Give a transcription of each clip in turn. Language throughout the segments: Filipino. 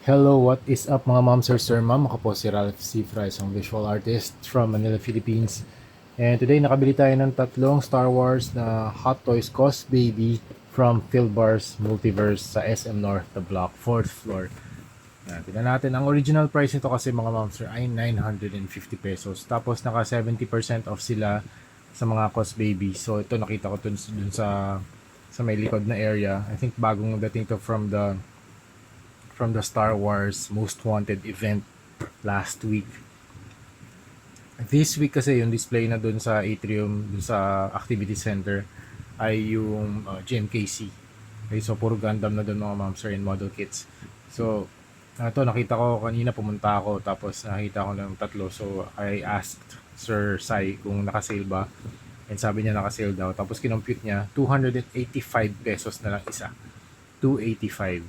Hello, what is up mga ma'am, sir, ma'am? Ako po si Ralph C. Fry, isang visual artist from Manila, Philippines. And today, nakabili tayo ng tatlong Star Wars na Hot Toys Cos Baby from Philbars Multiverse sa SM North, the block, 4th floor. Tignan natin, ang original price nito kasi mga ma'am, sir, ay 950 pesos. Tapos naka 70% off sila sa mga Cos Baby. So ito, nakita ko dun sa may likod na area. I think bagong dating to from the Star Wars Most Wanted event last week. This week kasi yung display na dun sa atrium, dun sa activity center ay yung GMKC. Okay, so puro Gundam na dun mga ma'am sir and model kits. So ito nakita ko kanina, pumunta ako tapos nakita ko ng tatlo. So I asked Sir Sai kung naka-sale ba. And sabi niya naka-sale daw. Tapos kinompute niya 285 pesos na lang isa. 285.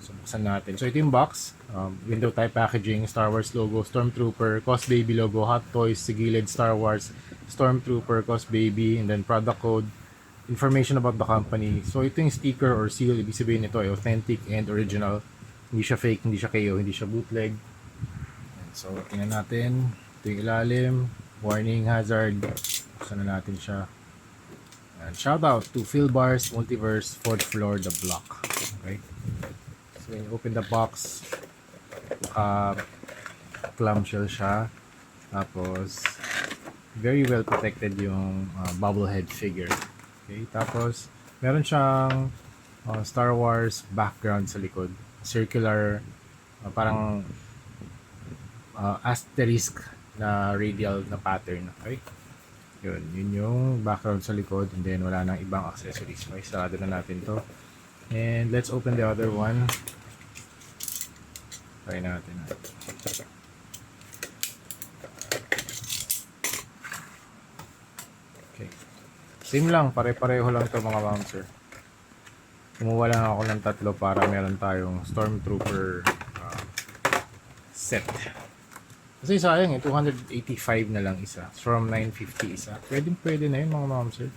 So, buksan natin. So, ito yung box. Window type packaging, Star Wars logo, Stormtrooper, Cos Baby logo, Hot Toys, Sigilid, Star Wars, Stormtrooper, Cos Baby, and then product code, information about the company. So, ito yung sticker or seal. Ibig sabihin nito ay authentic and original. Hindi siya fake, hindi siya KO, hindi siya bootleg. So, tingnan natin. Ito yung ilalim. Warning, hazard. Buksan na natin siya. And shout out to Philbars Multiverse, 4th floor, the block. Okay. So, when you open the box, clamshell siya. Tapos, very well protected yung bobblehead figure. Okay, tapos, meron siyang Star Wars background sa likod. Circular, parang asterisk na radial na pattern. Okay? Yun yung background sa likod. And then, wala nang ibang accessories. Okay, sarado na natin to. And let's open the other one. Try natin. Okay. Same lang, pare-pareho lang to mga ma'am sir. Kumuha lang ako ng tatlo para meron tayong Stormtrooper set. Kasi sayang 285 na lang isa. From 950 isa. Pwede na yun mga ma'am sir.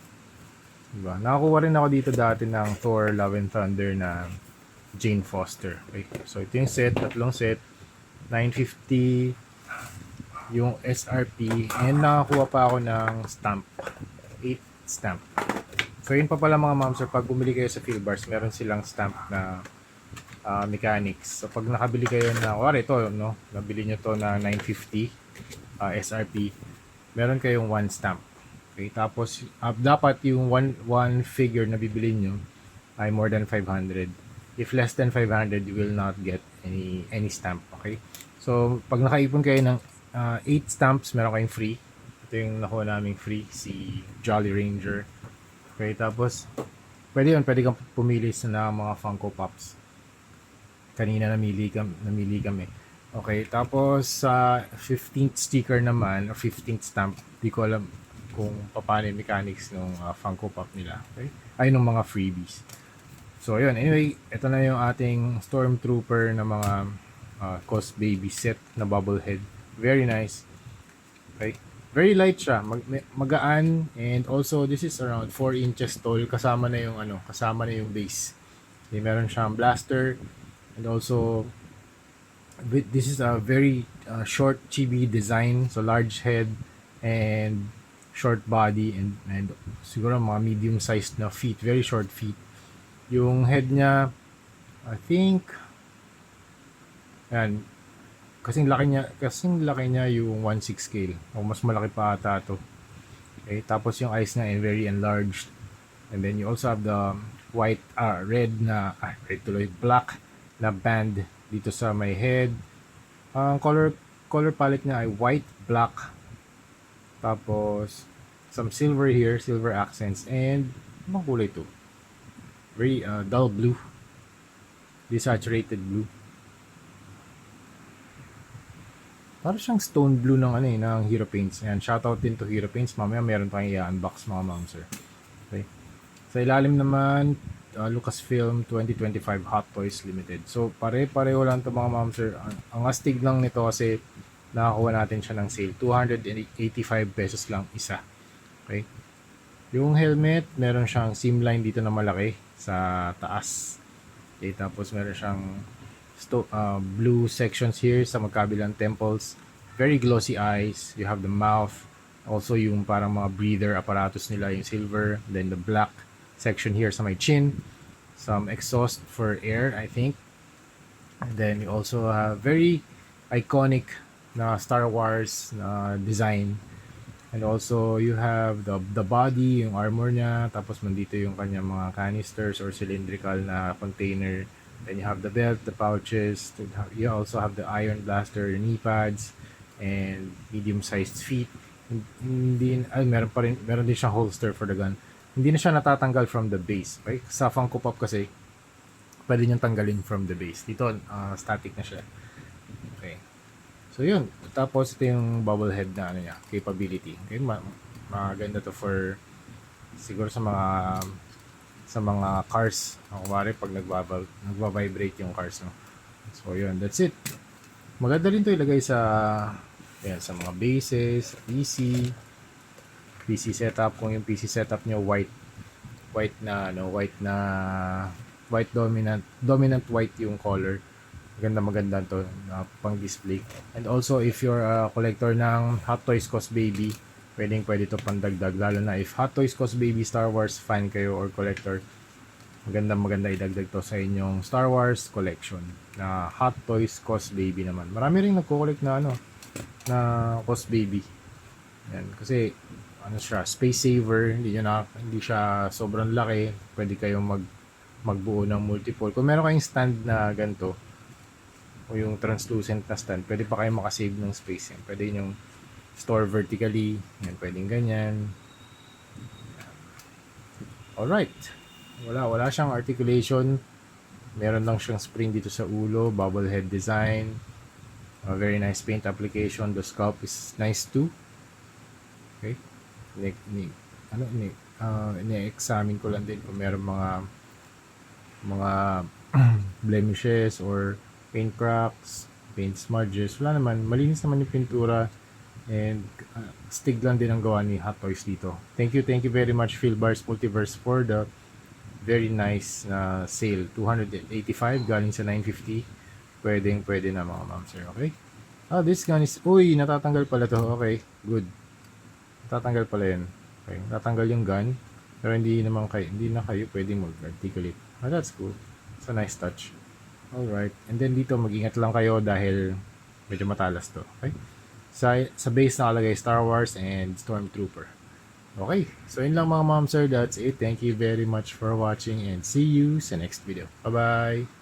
Diba? Nakakuha rin ako dito dati ng Thor Love and Thunder na Jane Foster. Okay. So ito yung set, tatlong set, 950 yung SRP, and nakakuha pa ako ng stamp, 8 stamp. So yun pa pala mga ma'am sir, pag bumili kayo sa Philbars, meron silang stamp na mechanics. So pag nakabili kayo na, wala ito, no? Nabili nyo to na 950 SRP, meron kayong 1 stamp. Okay, tapos dapat yung one figure na bibili nyo ay more than 500. If less than 500, you will not get any stamp. Okay? So, pag nakaipon kayo ng 8 stamps, meron kayong free. Ito yung nakuha namin free, si Jolly Ranger. Okay, tapos, pwede kang pumili sa mga Funko Pops. Kanina namili kami. Okay, tapos sa 15th sticker naman, o 15th stamp, di ko alam kung paano yung mechanics ng Funko Pop nila. Okay? Ay, ng mga freebies. So, yun. Anyway, ito na yung ating Stormtrooper na mga Cos Baby set na bobblehead. Very nice. Okay. Very light siya. Magaan. And also, this is around 4 inches tall. Kasama na yung base. Okay, meron siyang blaster. And also, this is a very short chibi design. So, large head and short body. And siguro mga medium-sized na feet. Very short feet. Yung head niya, I think, yan, kasing laki niya yung 1/6 scale. O mas malaki pa ata to. Okay, tapos yung eyes niya ay very enlarged. And then you also have the black na band dito sa my head. Ang color palette niya ay white, black. Tapos some silver here, silver accents, and anong kulay to? Very dull blue, desaturated blue. Parang siyang stone blue ng Hero Paints. Ayan, shoutout din to Hero Paints. Mamaya meron tayong i-unbox mga ma'am sir. Okay. Sa ilalim naman, Lucasfilm 2025 Hot Toys Limited. So pare-pareho lang to mga ma'am sir. Ang astig lang nito kasi nakakuha natin siya ng sale. 285 pesos lang isa. Okay. Yung helmet, meron siyang seam line dito na malaki sa taas. Okay, tapos meron siyang blue sections here sa magkabilang temples. Very glossy eyes. You have the mouth. Also yung parang mga breather apparatus nila, yung silver. Then the black section here sa my chin. Some exhaust for air, I think. And then you also have very iconic na Star Wars na design. And also you have the body, yung armor niya, tapos nandito yung kanyang mga canisters or cylindrical na container. Then you have the belt, the pouches. You also have the iron blaster, knee pads, and medium-sized feet. Meron din siyang holster for the gun. Hindi na siya natatanggal from the base. Okay? Sa Funko Pop kasi, pwede niyang tanggalin from the base. Dito, static na siya. Okay. So, yun. Tapos, ito yung bubble head na ano niya, capability. Okay? Maganda to for siguro sa mga cars. Kumari, pag nagva-vibrate yung cars. No? So, yun. That's it. Maganda rin to ilagay sa sa mga bases, PC setup. Kung yung PC setup nyo white dominant white yung color, maganda to pang display. And also if you're a collector ng Hot Toys Cos Baby, pwede to pandagdag, lalo na if Hot Toys Cos Baby Star Wars fan kayo or collector, maganda idagdag to sa inyong Star Wars collection na Hot Toys Cos Baby naman. Marami ring nagko-collect na na Cos Baby. Yan, kasi siya, space saver, hindi siya sobrang laki. Pwede kayong magbuo ng multiple. Kung meron kayong stand na ganito, o yung translucent na stand, pwede pa kayong makasave ng space yan. Pwede yung store vertically, yan, pwedeng ganyan. Alright. Wala siyang articulation. Meron lang siyang spring dito sa ulo, bubble head design. A very nice paint application. The sculpt is nice too. Okay. Ini-examine ko lang din kung meron mga blemishes or paint cracks, paint smudges. Wala naman, malinis naman yung pintura, and stig lang din ang gawa ni Hot Toys dito. Thank you very much Philbars Multiverse for the very nice sale. 285 galing sa 950. Pwede na mga ma'am sir. Okay. This gun is, natatanggal pala to. Okay, good. Natatanggal pala yan. Okay, natatanggal yung gun, pero hindi na kayo pwedeng mag-articulate. That's cool. It's a nice touch. Alright. And then dito, mag-ingat lang kayo dahil medyo matalas to. Okay? Sa base nakalagay Star Wars and Stormtrooper. Okay. So, yun lang mga ma'am sir. That's it. Thank you very much for watching and see you sa next video. Bye-bye!